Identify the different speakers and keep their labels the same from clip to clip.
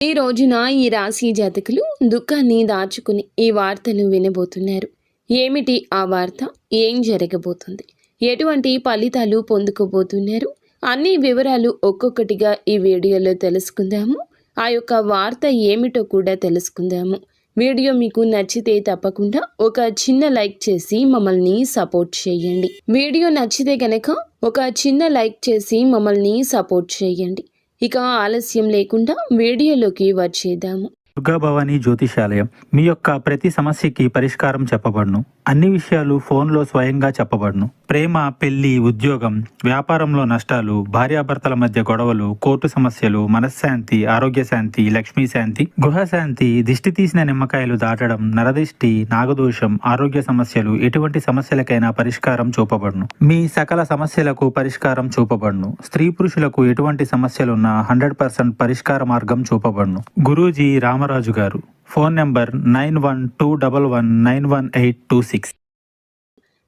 Speaker 1: ఈ రోజున ఈ రాశి జాతకులు దుఃఖాన్ని దాచుకుని ఈ వార్తను వినబోతున్నారు. ఏమిటి ఆ వార్త? ఏం జరగబోతుంది? ఎటువంటి ఫలితాలు పొందుకోబోతున్నారు? అన్ని వివరాలు ఒక్కొక్కటిగా ఈ వీడియోలో తెలుసుకుందాము. ఆ యొక్క వార్త ఏమిటో కూడా తెలుసుకుందాము. వీడియో మీకు నచ్చితే తప్పకుండా ఒక చిన్న లైక్ చేసి మమ్మల్ని సపోర్ట్ చేయండి. వీడియో నచ్చితే గనక ఒక చిన్న లైక్ చేసి మమ్మల్ని సపోర్ట్ చేయండి. ఇక ఆలస్యం లేకుండా వీడియోలోకి వచ్చేద్దాము.
Speaker 2: దుర్గా భవానీ జ్యోతిషాలయం మీ యొక్క ప్రతి సమస్యకి పరిష్కారం చెప్పబడును. అన్ని విషయాలు ఫోన్లో స్వయంగా చెప్పబడును. ప్రేమ, పెళ్లి, ఉద్యోగం, వ్యాపారంలో నష్టాలు, భార్యాభర్తల మధ్య గొడవలు, కోర్టు సమస్యలు, మనశ్శాంతి, ఆరోగ్య శాంతి, లక్ష్మీ శాంతి, గృహశాంతి, దిష్టి తీసిన నిమ్మకాయలు దాటడం, నరదిష్టి, నాగదోషం, ఆరోగ్య సమస్యలు, ఎటువంటి సమస్యలకైనా పరిష్కారం చూపబడును. మీ సకల సమస్యలకు పరిష్కారం చూపబడును. స్త్రీ పురుషులకు ఎటువంటి సమస్యలున్నా 100% పరిష్కార మార్గం చూపబడును. గురూజీ రామరాజు గారు. Phone number 9121191826.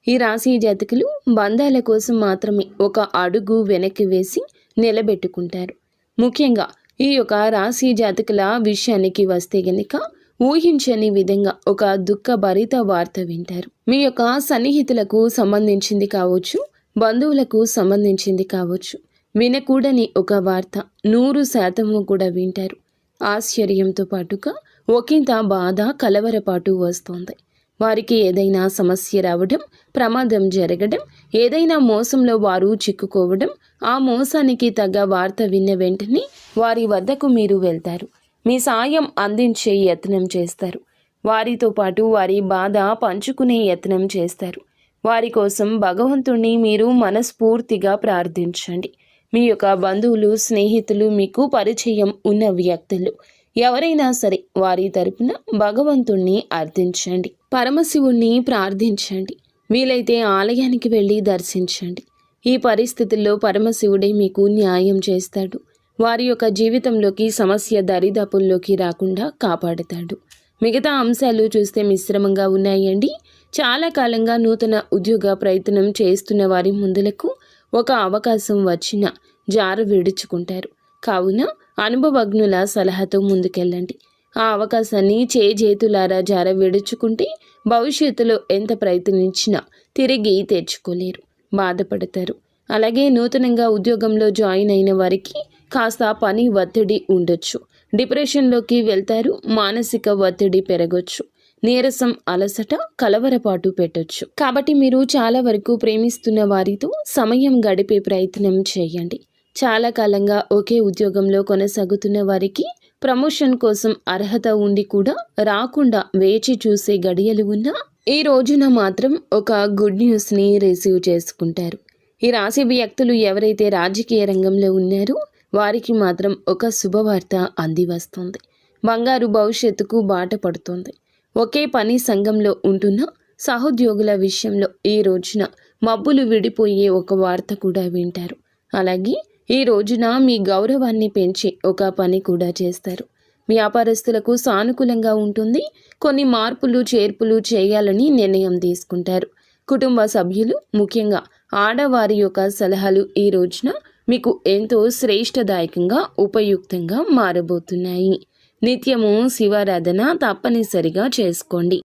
Speaker 1: ఈ రాశి జాతకులు బంధాల కోసం మాత్రమే ఒక అడుగు వెనక్కి వేసి నిలబెట్టుకుంటారు. ముఖ్యంగా ఈ యొక్క రాశి జాతకుల విషయానికి వస్తే గనుక ఊహించని విధంగా ఒక దుఃఖభరిత వార్త వింటారు. మీ యొక్క సన్నిహితులకు సంబంధించింది కావచ్చు, బంధువులకు సంబంధించింది కావచ్చు. వినకూడని ఒక వార్త 100% కూడా వింటారు. ఆశ్చర్యంతో పాటుగా ఒకంత బాధ, కలవరపాటు వస్తుంది. వారికి ఏదైనా సమస్య రావడం, ప్రమాదం జరగడం, ఏదైనా మోసంలో వారు చిక్కుకోవడం, ఆ మోసానికి తగ్గ వార్త విన్న వెంటనే వారి వద్దకు మీరు వెళ్తారు. మీ సాయం అందించే యత్నం చేస్తారు. వారితో పాటు వారి బాధ పంచుకునే యత్నం చేస్తారు. వారి కోసం భగవంతుణ్ణి మీరు మనస్ఫూర్తిగా ప్రార్థించండి. మీ యొక్క బంధువులు, స్నేహితులు, మీకు పరిచయం ఉన్న వ్యక్తులు ఎవరైనా సరే వారి తరపున భగవంతుణ్ణి అర్థించండి. పరమశివుణ్ణి ప్రార్థించండి. వీలైతే ఆలయానికి వెళ్ళి దర్శించండి. ఈ పరిస్థితుల్లో పరమశివుడే మీకు న్యాయం చేస్తాడు. వారి యొక్క జీవితంలోకి సమస్య దరిదాపుల్లోకి రాకుండా కాపాడుతాడు. మిగతా అంశాలు చూస్తే మిశ్రమంగా ఉన్నాయండి. చాలా కాలంగా నూతన ఉద్యోగ ప్రయత్నం చేస్తున్న వారి ముందులకు ఒక అవకాశం వచ్చినా జార విడుచుకుంటారు. కావున అనుభవజ్ఞుల సలహాతో ముందుకెళ్ళండి. ఆ అవకాశాన్ని చేతులారా జార విడుచుకుంటే భవిష్యత్తులో ఎంత ప్రయత్నించినా తిరిగి తెచ్చుకోలేరు, బాధపడతారు. అలాగే నూతనంగా ఉద్యోగంలో జాయిన్ అయిన వారికి కాస్త పని ఒత్తిడి ఉండొచ్చు. డిప్రెషన్లోకి వెళ్తారు. మానసిక ఒత్తిడి పెరగొచ్చు. నీరసం, అలసట, కలవరపాటు పెట్టొచ్చు. కాబట్టి మీరు చాలా వరకు ప్రేమిస్తున్న వారితో సమయం గడిపే ప్రయత్నం చేయండి. చాలా కాలంగా ఒకే ఉద్యోగంలో కొనసాగుతున్న వారికి ప్రమోషన్ కోసం అర్హత ఉండి కూడా రాకుండా వేచి చూసే గడియలు ఉన్నా ఈ రోజున మాత్రం ఒక గుడ్ న్యూస్ని రిసీవ్ చేసుకుంటారు. ఈ రాశి వ్యక్తులు ఎవరైతే రాజకీయ రంగంలో ఉన్నారో వారికి మాత్రం ఒక శుభవార్త అంది వస్తుంది. బంగారు భవిష్యత్తుకు బాట పడుతుంది. ఒకే పని సంఘంలో ఉంటున్న సహోద్యోగుల విషయంలో ఈ రోజున మబ్బులు విడిపోయే ఒక వార్త కూడా వింటారు. అలాగే ఈ రోజున మీ గౌరవాన్ని పెంచే ఒక పని కూడా చేస్తారు. వ్యాపారస్తులకు సానుకూలంగా ఉంటుంది. కొన్ని మార్పులు, చేర్పులు చేయాలని నిర్ణయం తీసుకుంటారు. కుటుంబ సభ్యులు, ముఖ్యంగా ఆడవారి యొక్క సలహాలు ఈ రోజున మీకు ఎంతో శ్రేష్టదాయకంగా, ఉపయుక్తంగా మారబోతున్నాయి. నిత్యము శివారాధన తప్పనిసరిగా చేసుకోండి.